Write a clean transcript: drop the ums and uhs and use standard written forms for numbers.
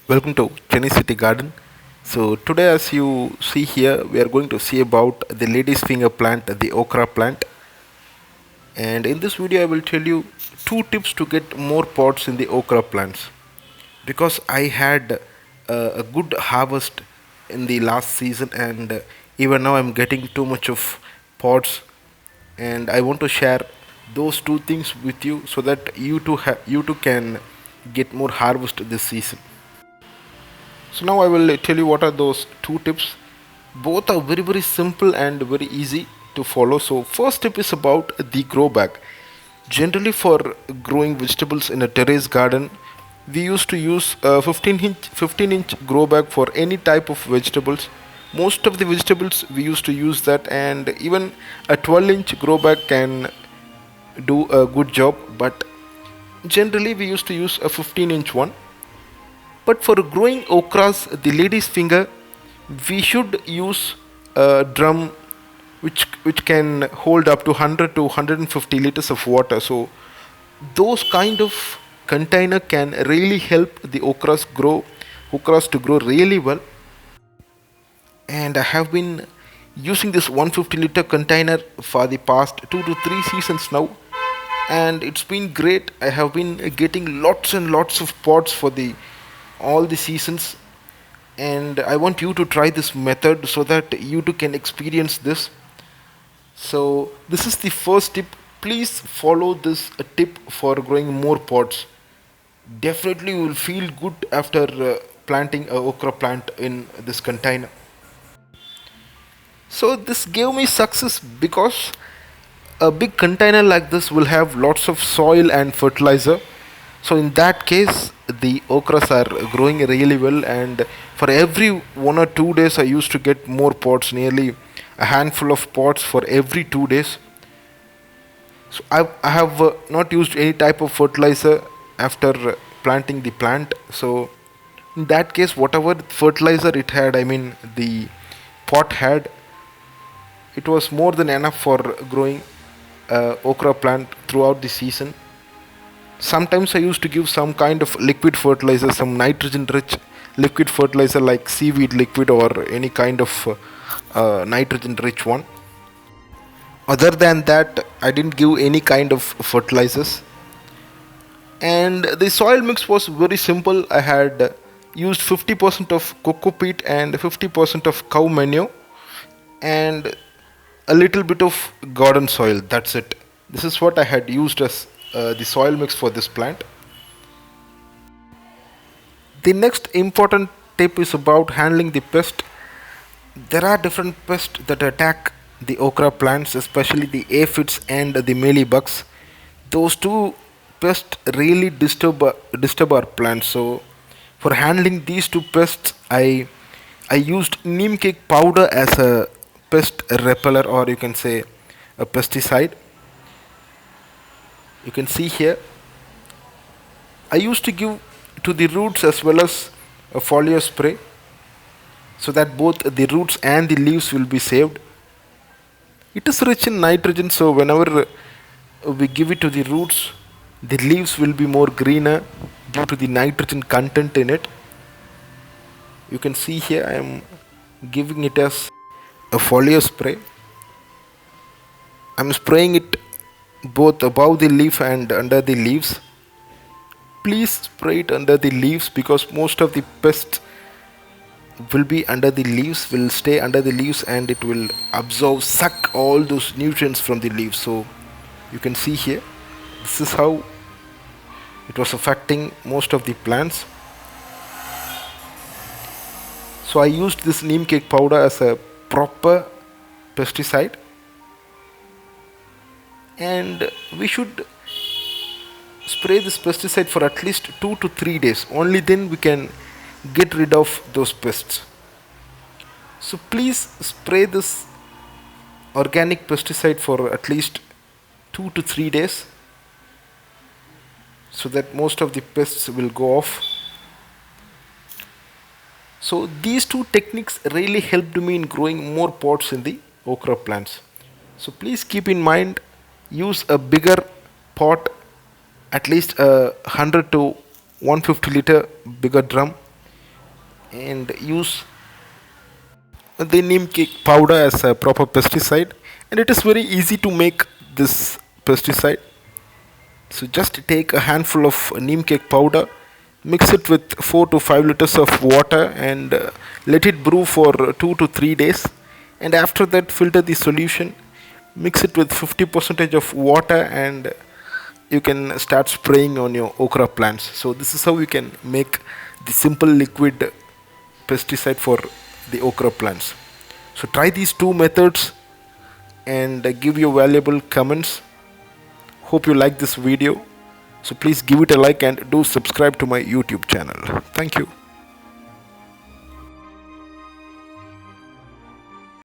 Welcome to Chennai City Garden. So today, as you see here, we are going to see about the lady's finger plant, the okra plant. And in this video, I will tell you two tips to get more pots in the okra plants. Because I had a good harvest in the last season, and even now I'm getting too much of pots, and I want to share those two things with you so that you too can get more harvest this season. So now I will tell you what are those two tips. Both are very simple and very easy to follow. So first tip is about the grow bag. Generally for growing vegetables in a terrace garden, we used to use a 15-inch grow bag for any type of vegetables. Most of the vegetables we used to use that, and even a 12-inch grow bag can do a good job, but generally we used to use a 15-inch one. But for growing okras, the lady's finger, we should use a drum which can hold up to 100 to 150 liters of water. So those kind of container can really help the okras to grow really well. And I have been using this 150-liter container for the past 2 to 3 seasons now, and it's been great. I have been getting lots and lots of pots for the all the seasons, and I want you to try this method so that you too can experience this. So this is the first tip. Please follow this tip for growing more pots. Definitely you will feel good after planting a okra plant in this container. So this gave me success because a big container like this will have lots of soil and fertilizer. So in that case, the okras are growing really well, and for every 1 or 2 days, I used to get more pots, nearly a handful of pots for every 2 days. So I have not used any type of fertilizer after planting the plant. So in that case, whatever fertilizer it had, I mean the pot had, it was more than enough for growing okra plant throughout the season. Sometimes I used to give some kind of liquid fertilizer, some nitrogen rich liquid fertilizer like seaweed liquid or any kind of nitrogen rich one. Other than that, I didn't give any kind of fertilizers. And the soil mix was very simple. I had used 50% of cocoa peat and 50% of cow manure and a little bit of garden soil. That's it. This is what I had used as the soil mix for this plant. The next important tip is about handling the pest. There are different pests that attack the okra plants, especially the aphids and the mealybugs. Those two pests really disturb our plants. So for handling these two pests, I used neem cake powder as a pest repeller, or you can say a pesticide. You can see here I used to give to the roots as well as a foliar spray so that both the roots and the leaves will be saved. It is rich in nitrogen, so whenever we give it to the roots, the leaves will be more greener due to the nitrogen content in it. You can see here I am giving it as a foliar spray. I am spraying it both above the leaf and under the leaves. Please spray it under the leaves because most of the pests will be under the leaves, will stay under the leaves, and it will absorb, suck all those nutrients from the leaves. So you can see here, this is how it was affecting most of the plants. So I used this neem cake powder as a proper pesticide, and we should spray this pesticide for at least 2 to 3 days. Only then we can get rid of those pests. So please spray this organic pesticide for at least 2 to 3 days so that most of the pests will go off. So these two techniques really helped me in growing more pots in the okra plants. So please keep in mind, use a bigger pot, at least a 100 to 150 liter bigger drum. and use the neem cake powder as a proper pesticide. And it is very easy to make this pesticide. So just take a handful of neem cake powder, mix it with 4 to 5 liters of water, and let it brew for 2 to 3 days. And after that, filter the solution, mix it with 50% of water, and you can start spraying on your okra plants. So this is how you can make the simple liquid pesticide for the okra plants. So try these two methods and give your valuable comments. Hope you like this video. So please give it a like and do subscribe to my YouTube channel. Thank you.